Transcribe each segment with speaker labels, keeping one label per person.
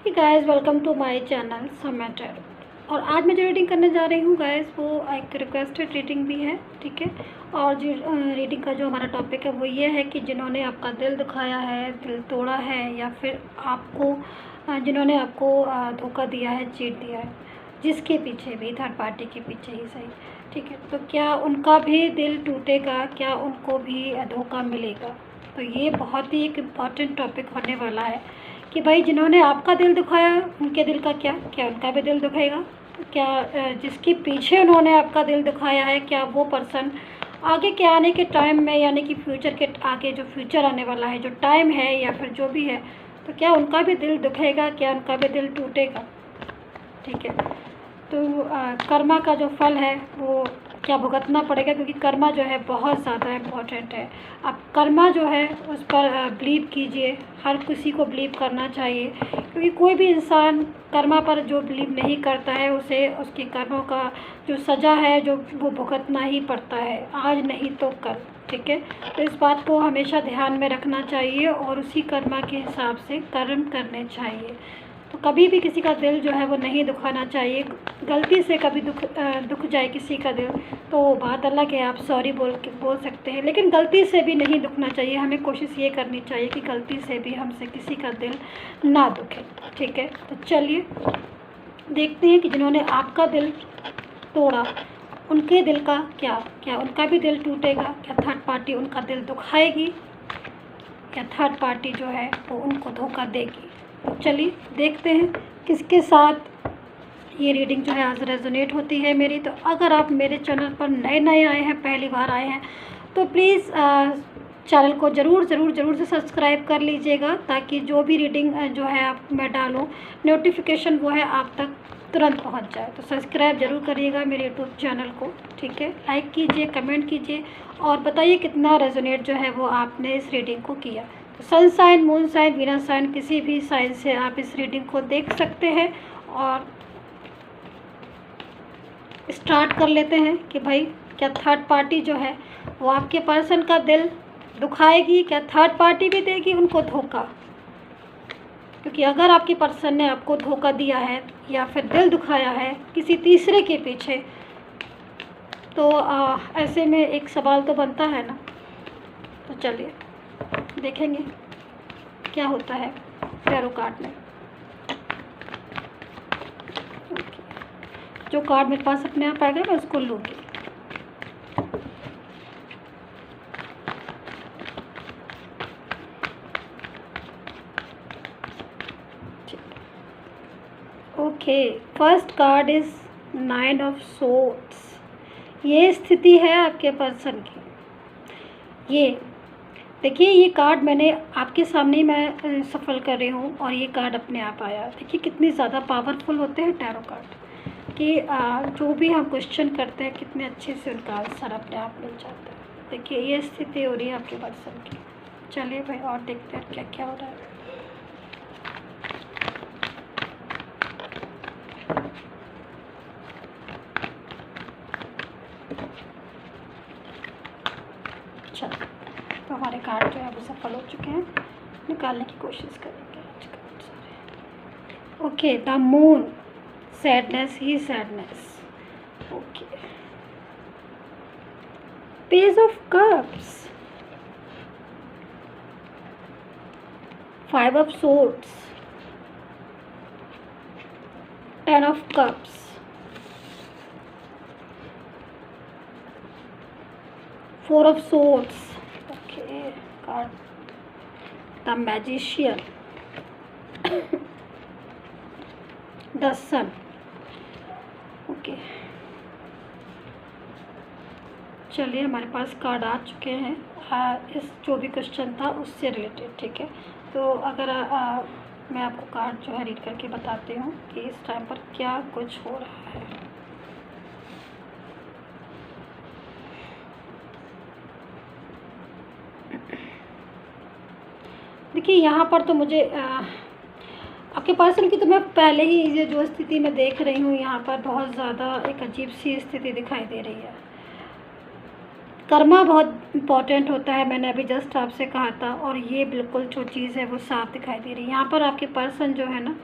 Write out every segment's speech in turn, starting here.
Speaker 1: Guys welcome to my channel Samay Tarot. और आज मैं जो रीडिंग करने जा रही हूँ गाइस वो एक रिक्वेस्टेड रीडिंग भी है, ठीक है। और जो रीडिंग का जो हमारा टॉपिक है वो ये है कि जिन्होंने आपका दिल दुखाया है, दिल तोड़ा है, या फिर आपको जिन्होंने आपको धोखा दिया है, चीट दिया है, जिसके पीछे भी, थर्ड पार्टी के पीछे ही सही, ठीक है, तो क्या उनका भी दिल टूटेगा, क्या उनको भी धोखा मिलेगा। तो ये बहुत ही एक इम्पॉर्टेंट टॉपिक होने वाला है कि भाई जिन्होंने आपका दिल दुखाया उनके दिल का क्या उनका भी दिल दुखेगा। क्या जिसके पीछे उन्होंने आपका दिल दुखाया है, क्या वो पर्सन आगे के आने के टाइम में, यानी कि फ्यूचर के आगे जो फ्यूचर आने वाला है, जो टाइम है या फिर जो भी है, तो क्या उनका भी दिल दुखेगा, क्या उनका भी दिल टूटेगा, ठीक है। तो कर्मा का जो फल है वो क्या भुगतना पड़ेगा, क्योंकि कर्मा जो है बहुत ज़्यादा इम्पोर्टेंट है। आप कर्मा जो है उस पर बिलीव कीजिए, हर किसी को बिलीव करना चाहिए, क्योंकि कोई भी इंसान कर्मा पर जो बिलीव नहीं करता है उसे उसके कर्मों का जो सज़ा है जो वो भुगतना ही पड़ता है, आज नहीं तो कल, ठीक है। तो इस बात को हमेशा ध्यान में रखना चाहिए और उसी कर्मा के हिसाब से कर्म करने चाहिए। तो कभी भी किसी का दिल जो है वो नहीं दुखाना चाहिए। गलती से कभी दुख जाए किसी का दिल तो बात अलग है, आप सॉरी बोल सकते हैं, लेकिन गलती से भी नहीं दुखना चाहिए। हमें कोशिश ये करनी चाहिए कि गलती से भी हमसे किसी का दिल ना दुखे, ठीक है। तो चलिए देखते हैं कि जिन्होंने आपका दिल तोड़ा उनके दिल का क्या उनका भी दिल टूटेगा, क्या थर्ड पार्टी उनका दिल दुखाएगी, या थर्ड पार्टी जो है वो उनको धोखा देगी। तो चलिए देखते हैं किसके साथ ये रीडिंग जो है आज रेजोनेट होती है मेरी। तो अगर आप मेरे चैनल पर नए आए हैं, पहली बार आए हैं, तो प्लीज़ चैनल को ज़रूर से सब्सक्राइब कर लीजिएगा, ताकि जो भी रीडिंग जो है आप मैं डालूँ नोटिफिकेशन वो है आप तक तुरंत पहुंच जाए। तो सब्सक्राइब ज़रूर करिएगा मेरे यूट्यूब चैनल को, ठीक है। लाइक कीजिए, कमेंट कीजिए और बताइए कितना रेजोनेट जो है वो आपने इस रीडिंग को किया। तो sun sign, moon sign, Venus sign, किसी भी साइन से आप इस रीडिंग को देख सकते हैं। और स्टार्ट कर लेते हैं कि भाई क्या थर्ड पार्टी जो है वो आपके पर्सन का दिल दुखाएगी, क्या थर्ड पार्टी भी देगी उनको धोखा। क्योंकि अगर आपके पर्सन ने आपको धोखा दिया है या फिर दिल दुखाया है किसी तीसरे के पीछे, तो ऐसे में एक सवाल तो बनता है ना। तो चलिए देखेंगे क्या होता है टैरो कार्ड में। जो कार्ड मेरे पास अपने आप आएगा मैं उसको लूँगी। Okay, first card is 9 of swords. ये स्थिति है आपके पर्सन की। ये देखिए, ये कार्ड मैंने आपके सामने ही मैं सफल कर रही हूँ और ये कार्ड अपने आप आया। देखिए कितनी ज़्यादा पावरफुल होते हैं टैरो कार्ड कि जो भी हम क्वेश्चन करते हैं कितने अच्छे से उनका आंसर अपने आप मिल जाता है। देखिए ये स्थिति हो रही है आपके पर्सन की। चलिए भाई और देखते हैं क्या क्या हो रहा है। अच्छा, तो हमारे कार्ड जो है वो सफल हो चुके हैं, निकालने की कोशिश करेंगे आज कार्ड सारे। Okay, the moon, sadness he sadness. Okay, page of cups, 5 of swords, 10 of cups, 4 of swords. Okay, card the magician, the sun. Okay, चलिए हमारे पास कार्ड आ चुके हैं इस जो भी क्वेश्चन था उससे रिलेटेड, ठीक है। तो अगर मैं आपको कार्ड जो है रीड करके बताती हूँ कि इस टाइम पर क्या कुछ हो रहा है। देखिए यहाँ पर तो मुझे आपके पर्सन की तो मैं पहले ही ये जो स्थिति मैं देख रही हूँ यहाँ पर बहुत ज़्यादा एक अजीब सी स्थिति दिखाई दे रही है। कर्मा बहुत इम्पॉर्टेंट होता है, मैंने अभी जस्ट आपसे कहा था, और ये बिल्कुल जो चीज़ है वो साफ दिखाई दे रही है। यहाँ पर आपके पर्सन जो है ना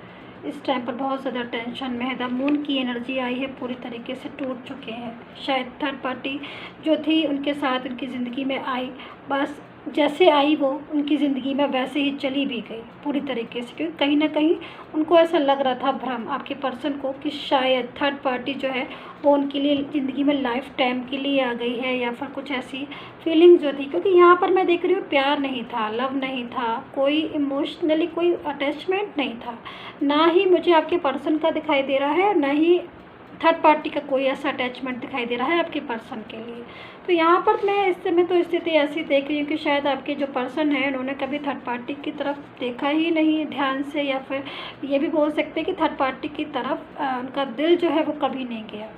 Speaker 1: इस टाइम पर बहुत ज़्यादा टेंशन में है। द मून की एनर्जी आई है, पूरी तरीके से टूट चुके हैं। शायद थर्ड पार्टी जो थी उनके साथ उनकी ज़िंदगी में आई, बस जैसे आई वो उनकी ज़िंदगी में वैसे ही चली भी गई पूरी तरीके से, क्योंकि कहीं ना कहीं उनको ऐसा लग रहा था भ्रम आपके पर्सन को कि शायद थर्ड पार्टी जो है वो उनके लिए ज़िंदगी में लाइफ टाइम के लिए आ गई है, या फिर कुछ ऐसी फीलिंग जो थी। क्योंकि यहाँ पर मैं देख रही हूँ प्यार नहीं था, लव नहीं था, कोई इमोशनली कोई अटैचमेंट नहीं था, ना ही मुझे आपके पर्सन का दिखाई दे रहा है, ना ही थर्ड पार्टी का कोई ऐसा अटैचमेंट दिखाई दे रहा है आपके पर्सन के लिए। तो यहाँ पर मैं इस समय तो स्थिति ऐसी देख रही हूँ कि शायद आपके जो पर्सन है उन्होंने कभी थर्ड पार्टी की तरफ देखा ही नहीं ध्यान से, या फिर ये भी बोल सकते हैं कि थर्ड पार्टी की तरफ उनका दिल जो है वो कभी नहीं गया।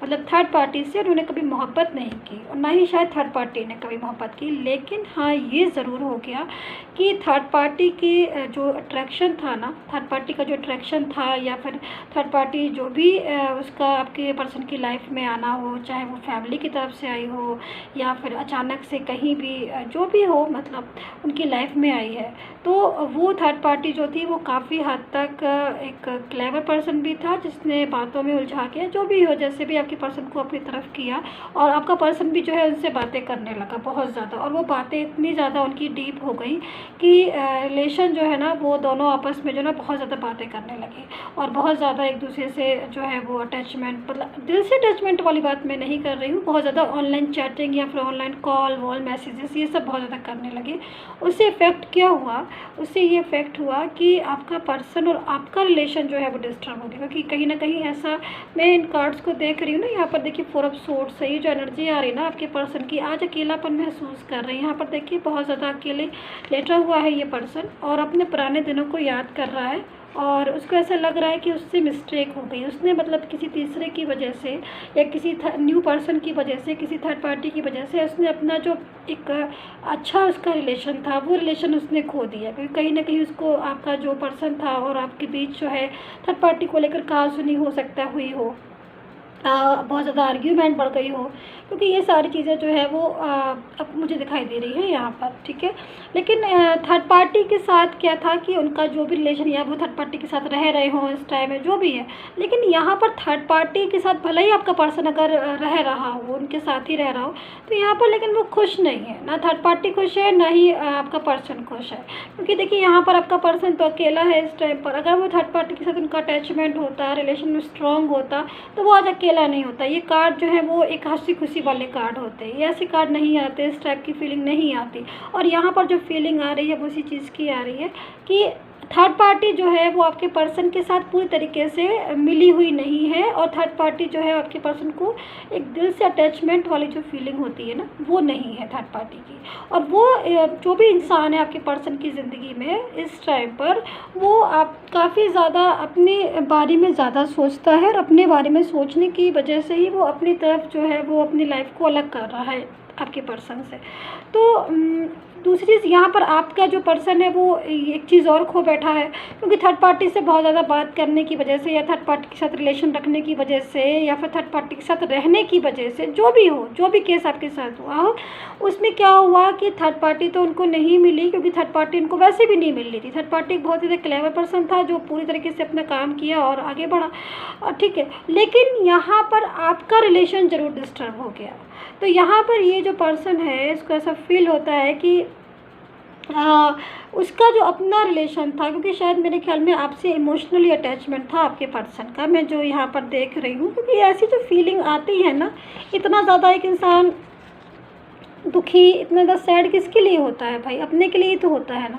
Speaker 1: मतलब थर्ड पार्टी से उन्होंने कभी मोहब्बत नहीं की, और ना ही शायद थर्ड पार्टी ने कभी मोहब्बत की। लेकिन हाँ, ये ज़रूर हो गया कि थर्ड पार्टी की जो अट्रैक्शन था ना, थर्ड पार्टी का जो अट्रैक्शन था, या फिर थर्ड पार्टी जो भी उसका आपके पर्सन की लाइफ में आना हो, चाहे वो फैमिली की तरफ से आई हो या फिर अचानक से कहीं भी जो भी हो, मतलब उनकी लाइफ में आई है, तो वो थर्ड पार्टी जो थी वो काफ़ी हद तक एक क्लेवर पर्सन भी था, जिसने बातों में उलझा के जो भी हो, जैसे भी आपके पर्सन को अपनी तरफ किया, और आपका पर्सन भी जो है उनसे बातें करने लगा बहुत ज़्यादा, और वो बातें इतनी ज़्यादा उनकी डीप हो गई कि रिलेशन जो है ना वो दोनों आपस में जो ना बहुत ज़्यादा बातें करने लगे, और बहुत ज़्यादा एक दूसरे से जो है वो अटैचमेंट, मतलब दिल से अटैचमेंट वाली बात मैं नहीं कर रही हूँ, बहुत ज़्यादा ऑनलाइन चैटिंग या फिर ऑनलाइन कॉल वॉल मैसेजेस ये सब बहुत ज़्यादा करने लगे। उससे इफ़ेक्ट क्या हुआ, उससे ये इफ़ेक्ट हुआ कि आपका पर्सन और आपका रिलेशन जो है वो डिस्टर्ब हो गया। क्योंकि कहीं ना कहीं ऐसा, मैं इन कार्ड्स को देख रही हूँ ना, यहाँ पर देखिए 4 ऑफ सोर्ड्स से ये जो एनर्जी आ रही है ना आपके पर्सन की, आज अकेलापन महसूस कर रहे हैं। यहाँ पर देखिए बहुत ज़्यादा अकेले लेटा हुआ है ये पर्सन, और अपने पुराने दिनों को याद कर रहा है, और उसको ऐसा लग रहा है कि उससे मिस्टेक हो गई, उसने मतलब किसी तीसरे की वजह से या किसी न्यू पर्सन की वजह से, किसी थर्ड पार्टी की वजह से उसने अपना जो एक अच्छा उसका रिलेशन था वो रिलेशन उसने खो दिया। क्योंकि कहीं ना कहीं उसको आपका जो पर्सन था और आपके बीच जो है थर्ड पार्टी को लेकर कहा सुनी हो सकता हुई हो, बहुत ज़्यादा आर्ग्यूमेंट बढ़ गई हो, क्योंकि ये सारी चीज़ें जो है वो अब मुझे दिखाई दे रही है यहाँ पर, ठीक है। लेकिन थर्ड पार्टी के साथ क्या था कि उनका जो भी रिलेशन या वो थर्ड पार्टी के साथ रह रहे हों इस टाइम में जो भी है, लेकिन यहाँ पर थर्ड पार्टी के साथ भले ही आपका पर्सन अगर रह रहा हो, उनके साथ ही रह रहा हो, तो यहाँ पर लेकिन वो खुश नहीं है, ना थर्ड पार्टी खुश है ना ही आपका पर्सन खुश है। क्योंकि देखिए यहाँ पर आपका पर्सन तो अकेला है इस टाइम पर, अगर वो थर्ड पार्टी के साथ उनका अटैचमेंट होता, रिलेशन स्ट्रॉन्ग होता, तो वो आज अकेला नहीं होता। ये कार्ड जो है वो एक हंसी खुशी वाले कार्ड होते हैं, ये ऐसे कार्ड नहीं आते, इस टाइप की फीलिंग नहीं आती। और यहाँ पर जो फीलिंग आ रही है वो उसी चीज़ की आ रही है कि थर्ड पार्टी जो है वो आपके पर्सन के साथ पूरी तरीके से मिली हुई नहीं है, और थर्ड पार्टी जो है आपके पर्सन को एक दिल से अटैचमेंट वाली जो फीलिंग होती है ना वो नहीं है थर्ड पार्टी की। और वो जो भी इंसान है आपके पर्सन की ज़िंदगी में इस टाइम पर, वो आप काफ़ी ज़्यादा अपने बारे में ज़्यादा सोचता है, और अपने बारे में सोचने की वजह से ही वो अपनी तरफ जो है वो अपनी लाइफ को अलग कर रहा है आपके पर्सन से। तो दूसरी चीज़ यहाँ पर आपका जो पर्सन है वो एक चीज़ और खो बैठा है, क्योंकि थर्ड पार्टी से बहुत ज़्यादा बात करने की वजह से, या थर्ड पार्टी के साथ रिलेशन रखने की वजह से, या फिर थर्ड पार्टी के साथ रहने की वजह से, जो भी हो, जो भी केस आपके साथ हुआ हो, उसमें क्या हुआ कि थर्ड पार्टी तो उनको नहीं मिली, क्योंकि थर्ड पार्टी उनको वैसे भी नहीं मिल रही थी। थर्ड पार्टी बहुत ज़्यादा क्लेवर पर्सन था जो पूरी तरीके से अपना काम किया और आगे बढ़ा, और ठीक है। लेकिन यहाँ पर आपका रिलेशन ज़रूर डिस्टर्ब हो गया। तो यहाँ पर ये जो पर्सन है इसको ऐसा फील होता है कि उसका जो अपना रिलेशन था, क्योंकि शायद मेरे ख्याल में आपसे इमोशनली अटैचमेंट था आपके पर्सन का, मैं जो यहाँ पर देख रही हूँ। क्योंकि ऐसी जो फीलिंग आती है ना, इतना ज़्यादा एक इंसान दुखी, इतना ज़्यादा सैड किसके लिए होता है भाई, अपने के लिए ही तो होता है ना।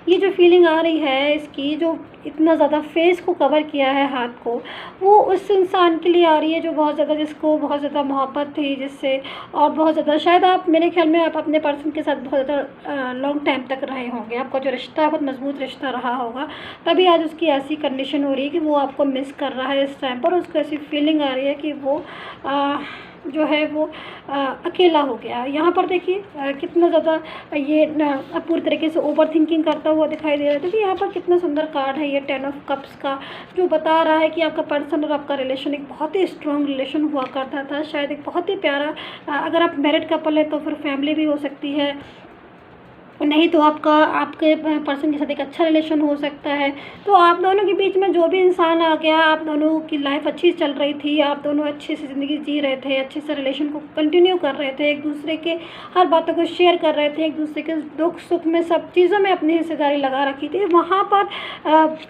Speaker 1: ये जो फीलिंग आ रही है इसकी, जो इतना ज़्यादा फेस को कवर किया है हाथ को, वो उस इंसान के लिए आ रही है जो बहुत ज़्यादा, जिसको बहुत ज़्यादा मोहब्बत थी जिससे, और बहुत ज़्यादा शायद आप, मेरे ख्याल में आप अपने पर्सन के साथ बहुत ज़्यादा लॉन्ग टाइम तक रहे होंगे, आपका जो रिश्ता बहुत मजबूत रिश्ता रहा होगा, तभी आज उसकी ऐसी कंडीशन हो रही है कि वो आपको मिस कर रहा है इस टाइम पर। उसको ऐसी फीलिंग आ रही है कि वो जो है वो अकेला हो गया। यहाँ पर देखिए कितना ज़्यादा ये पूरी तरीके से ओवर थिंकिंग करता हुआ दिखाई दे रहा है। देखिए यहाँ पर कितना सुंदर कार्ड है ये 10 ऑफ कप्स का, जो बता रहा है कि आपका पर्सन और आपका रिलेशन एक बहुत ही स्ट्रॉन्ग रिलेशन हुआ करता था, शायद एक बहुत ही प्यारा, अगर आप मैरिड कपल है तो फिर फैमिली भी हो सकती है, नहीं तो आपके पर्सन के साथ एक अच्छा रिलेशन हो सकता है। तो आप दोनों के बीच में जो भी इंसान आ गया, आप दोनों की लाइफ अच्छी चल रही थी, आप दोनों अच्छे से ज़िंदगी जी रहे थे, अच्छे से रिलेशन को कंटिन्यू कर रहे थे, एक दूसरे के हर बातों को शेयर कर रहे थे, एक दूसरे के दुख सुख में सब चीज़ों में अपनी हिस्सेदारी लगा रखी थी। वहाँ पर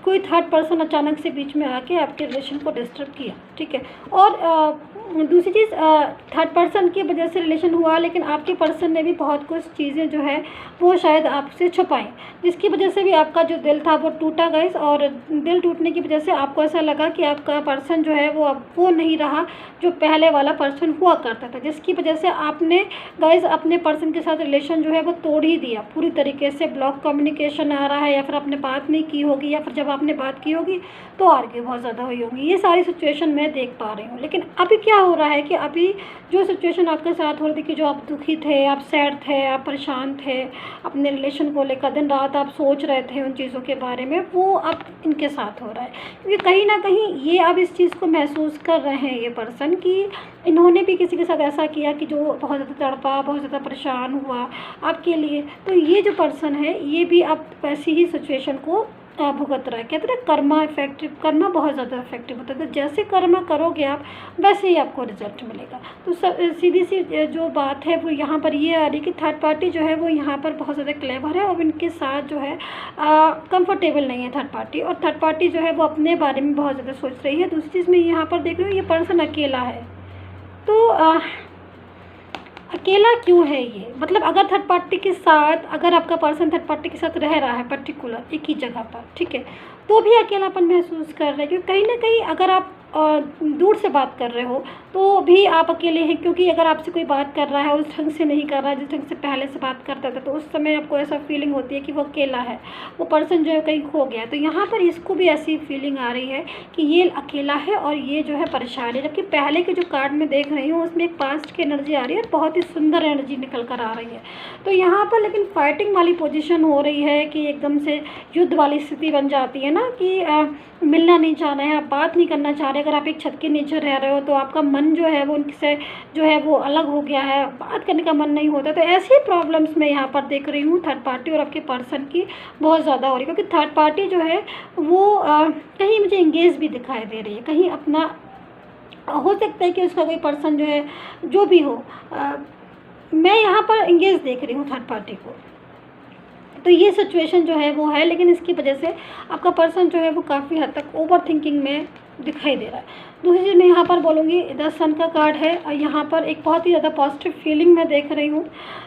Speaker 1: कोई थर्ड पर्सन अचानक से बीच में आके आपके रिलेशन को डिस्टर्ब किया, ठीक है। और दूसरी चीज़, थर्ड पर्सन की वजह से रिलेशन हुआ, लेकिन आपके पर्सन ने भी बहुत कुछ चीज़ें जो है वो शायद आपसे छुपाई, जिसकी वजह से भी आपका जो दिल था वो टूटा गाइस। और दिल टूटने की वजह से आपको ऐसा लगा कि आपका पर्सन जो है वो अब वो नहीं रहा जो पहले वाला पर्सन हुआ करता था, जिसकी वजह से आपने गाइस अपने पर्सन के साथ रिलेशन जो है वो तोड़ ही दिया पूरी तरीके से। ब्लॉक कम्युनिकेशन आ रहा है, या फिर आपने बात नहीं की होगी, या फिर जब आपने बात की होगी तो आर्ग्यू बहुत ज़्यादा हुई होगी। ये सारी सिचुएशन मैं देख पा रही हूँ। लेकिन अभी क्या हो रहा है कि अभी जो सिचुएशन आपके साथ हो रही थी कि जो आप दुखी थे, आप सैड थे, आप परेशान थे अपने रिलेशन को लेकर, दिन रात आप सोच रहे थे उन चीज़ों के बारे में, वो अब इनके साथ हो रहा है। क्योंकि कहीं ना कहीं ये अब इस चीज़ को महसूस कर रहे हैं ये पर्सन कि इन्होंने भी किसी के साथ ऐसा किया कि जो बहुत ज़्यादा तड़पा, बहुत ज़्यादा परेशान हुआ आपके लिए। तो ये जो पर्सन है ये भी अब वैसी ही सिचुएशन को भुगत रहा है। कहते हैं कर्मा इफेक्टिव, कर्मा बहुत ज़्यादा इफेक्टिव होता है। तो जैसे कर्मा करोगे आप, वैसे ही आपको रिजल्ट मिलेगा। तो सीधी सी जो बात है वो यहाँ पर ये आ रही कि थर्ड पार्टी जो है वो यहाँ पर बहुत ज़्यादा क्लेवर है, और इनके साथ जो है कंफर्टेबल नहीं है थर्ड पार्टी, और थर्ड पार्टी जो है वो अपने बारे में बहुत ज़्यादा सोच रही है। दूसरी चीज़ मैं यहाँ पर देख रही हूँ, ये पर्सन अकेला है। तो अकेला क्यों है ये, मतलब अगर थर्ड पार्टी के साथ, अगर आपका पर्सन थर्ड पार्टी के साथ रह रहा है पर्टिकुलर एक ही जगह पर, ठीक है, तो भी अकेलापन महसूस कर रहे हैं। क्योंकि कहीं ना कहीं अगर आप दूर से बात कर रहे हो तो भी आप अकेले हैं, क्योंकि अगर आपसे कोई बात कर रहा है और उस ढंग से नहीं कर रहा है जिस ढंग से पहले से बात करता था, तो उस समय आपको ऐसा फीलिंग होती है कि वो अकेला है, वो पर्सन जो है कहीं खो गया है। तो यहाँ पर इसको भी ऐसी फीलिंग आ रही है कि ये अकेला है और ये जो है परेशान है। जबकि पहले के जो कार्ड में देख रही हूँ उसमें एक पास्ट की एनर्जी आ रही है, बहुत ही सुंदर एनर्जी निकल कर आ रही है। तो यहाँ पर लेकिन फाइटिंग वाली पोजीशन हो रही है कि एकदम से युद्ध वाली स्थिति बन जाती है ना, कि मिलना नहीं चाह रहे हैं, आप बात नहीं करना चाह रहे। अगर आप एक छत के नीचे रह रहे हो तो आपका मन जो है वो उनसे जो है वो अलग हो गया है, बात करने का मन नहीं होता। तो ऐसी प्रॉब्लम्स मैं यहाँ पर देख रही हूँ थर्ड पार्टी और आपके पर्सन की बहुत ज़्यादा हो रही है। क्योंकि थर्ड पार्टी जो है वो कहीं मुझे इंगेज भी दिखाई दे रही है, कहीं अपना, हो सकता है कि उसका कोई पर्सन जो है जो भी हो, मैं यहाँ पर इंगेज देख रही हूँ थर्ड पार्टी को। तो ये सिचुएशन जो है वो है, लेकिन इसकी वजह से आपका पर्सन जो है वो काफ़ी हद तक ओवर थिंकिंग में दिखाई दे रहा है। दूसरी चीज़ मैं यहाँ पर बोलूँगी, 10 सन का कार्ड है और यहाँ पर एक बहुत ही ज़्यादा पॉजिटिव फीलिंग मैं देख रही हूँ।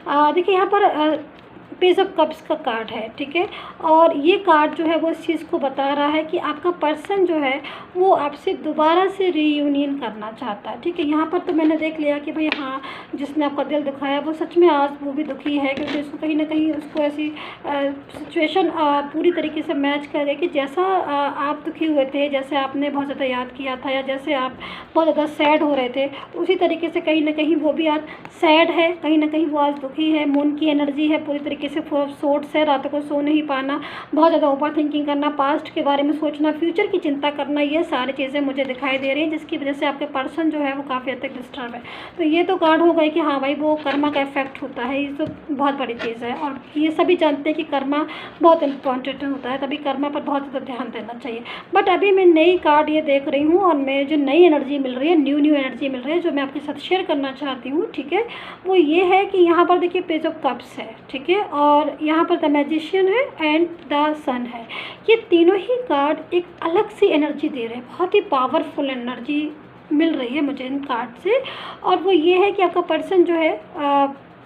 Speaker 1: देखिए यहाँ पर पेज ऑफ कप्स का कार्ड है, ठीक है, और ये कार्ड जो है वो इस चीज़ को बता रहा है कि आपका पर्सन जो है वो आपसे दोबारा से रीयूनियन करना चाहता है, ठीक है। यहाँ पर तो मैंने देख लिया कि भाई हाँ, जिसने आपका दिल दुखाया वो सच में आज वो भी दुखी है, क्योंकि उसको कहीं ना कहीं उसको ऐसी सिचुएशन पूरी तरीके से मैच कर रही कि जैसा आप दुखी हुए थे, जैसे आपने बहुत ज़्यादा याद किया था, या जैसे आप बहुत ज़्यादा सैड हो रहे थे, उसी तरीके से कहीं ना कहीं वो भी आज सैड है, कहीं ना कहीं वो आज दुखी है। मून की एनर्जी है, पूरी तरीके से फुल ऑफ सोर्ट्स है, रातों को सो नहीं पाना, बहुत ज़्यादा ओवर थिंकिंग करना, पास्ट के बारे में सोचना, फ्यूचर की चिंता करना, ये सारी चीज़ें मुझे दिखाई दे रही हैं, जिसकी वजह से आपके पर्सन जो है वो काफ़ी हद तक डिस्टर्ब है। तो ये तो कार्ड हो गई कि हाँ भाई वो कर्मा का इफेक्ट होता है, ये तो बहुत बड़ी चीज़ है, और ये सभी जानते हैं कि कर्मा बहुत इंपॉर्टेंट होता है, तभी कर्मा पर बहुत ज़्यादा ध्यान देना चाहिए। बट अभी मैं नई कार्ड ये देख रही हूँ, और मैं जो नई एनर्जी मिल रही है, न्यू एनर्जी मिल रही है, जो मैं आपके साथ शेयर करना चाहती हूँ, ठीक है, वो ये है कि यहाँ पर देखिए पेज ऑफ कप्स है, ठीक है, और यहाँ पर द मैजिशियन है एंड द सन है। ये तीनों ही कार्ड एक अलग सी एनर्जी दे रहे हैं, बहुत ही पावरफुल एनर्जी मिल रही है मुझे इन कार्ड से। और वो ये है कि आपका पर्सन जो है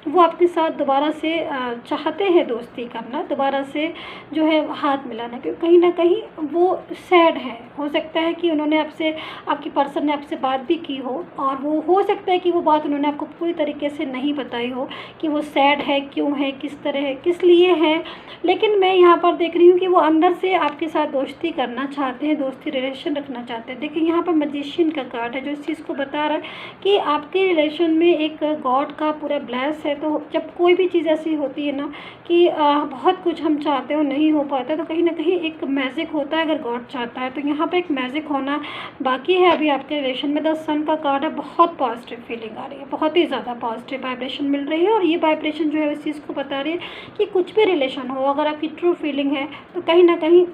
Speaker 1: वो आपके साथ दोबारा से चाहते हैं दोस्ती करना, दोबारा से जो है हाथ मिलाना, क्योंकि कहीं ना कहीं वो सैड है। हो सकता है कि उन्होंने आपसे, आपकी पर्सन ने आपसे बात भी की हो, और वो हो सकता है कि वो बात उन्होंने आपको पूरी तरीके से नहीं बताई हो कि वो सैड है, क्यों है, किस तरह है, किस लिए है। लेकिन मैं यहाँ पर देख रही हूँ कि वो अंदर से आपके साथ दोस्ती करना चाहते हैं, दोस्ती रिलेशन रखना चाहते हैं। देखिए यहाँ पर मैजिशियन का कार्ड है जो इस चीज़ को बता रहा है कि आपके रिलेशन में एक गॉड का पूरा ब्लेस है। तो जब कोई भी चीज़ ऐसी होती है ना कि बहुत कुछ हम चाहते हो नहीं हो पाता, तो कहीं ना कहीं एक मैजिक होता है अगर गॉड चाहता है। तो यहाँ पे एक मैजिक होना बाकी है अभी आपके रिलेशन में। द सन का कार्ड है, बहुत पॉजिटिव फीलिंग आ रही है, बहुत ही ज़्यादा पॉजिटिव वाइब्रेशन मिल रही है। और ये वाइब्रेशन जो है इस चीज़ को बता रही है कि कुछ भी रिलेशन हो, अगर आपकी ट्रू फीलिंग है तो कहीं ना कहीं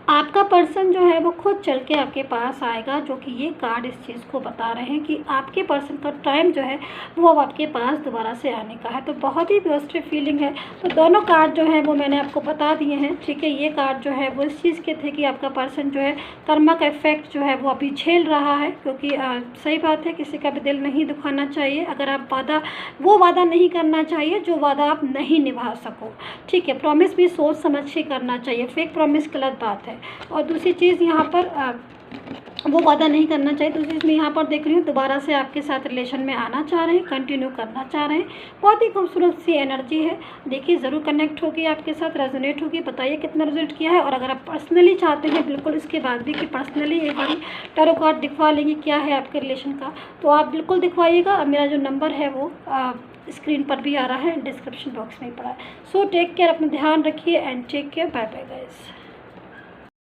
Speaker 1: आपका पर्सन जो है वो खुद चल के आपके पास आएगा, जो कि ये कार्ड इस चीज़ को बता रहे हैं कि आपके पर्सन का टाइम जो है वो अब आपके पास दोबारा से आने का है। तो बहुत ही पॉजिटिव फीलिंग है। तो दोनों कार्ड जो है वो मैंने आपको बता दिए हैं, ठीक है। ये कार्ड जो है वो इस चीज़ के थे कि आपका पर्सन जो है कर्मा का इफेक्ट जो है वो अभी झेल रहा है, क्योंकि सही बात है, किसी का भी दिल नहीं दुखाना चाहिए। अगर आप वो वादा नहीं करना चाहिए जो वादा आप नहीं निभा सको, ठीक है। प्रॉमिस भी सोच समझ के करना चाहिए, फेक प्रॉमिस गलत बात है। और दूसरी चीज़ यहाँ पर वो वादा नहीं करना चाहिए। दूसरी चीज़ मैं यहाँ पर देख रही हूँ दोबारा से आपके साथ रिलेशन में आना चाह रहे हैं, कंटिन्यू करना चाह रहे हैं। बहुत ही खूबसूरत सी एनर्जी है। देखिए ज़रूर कनेक्ट होगी आपके साथ, रेजोनेट होगी। बताइए कितना रिजल्ट किया है। और अगर आप पर्सनली चाहते हैं बिल्कुल इसके बाद भी कि पर्सनली एक बार टैरो कार्ड दिखवा लेंगे क्या है आपके रिलेशन का, तो आप बिल्कुल दिखवाइएगा। मेरा जो नंबर है वो स्क्रीन पर भी आ रहा है, डिस्क्रिप्शन बॉक्स में ही पड़ा है। सो टेक केयर, अपना ध्यान रखिए and take care, bye bye guys.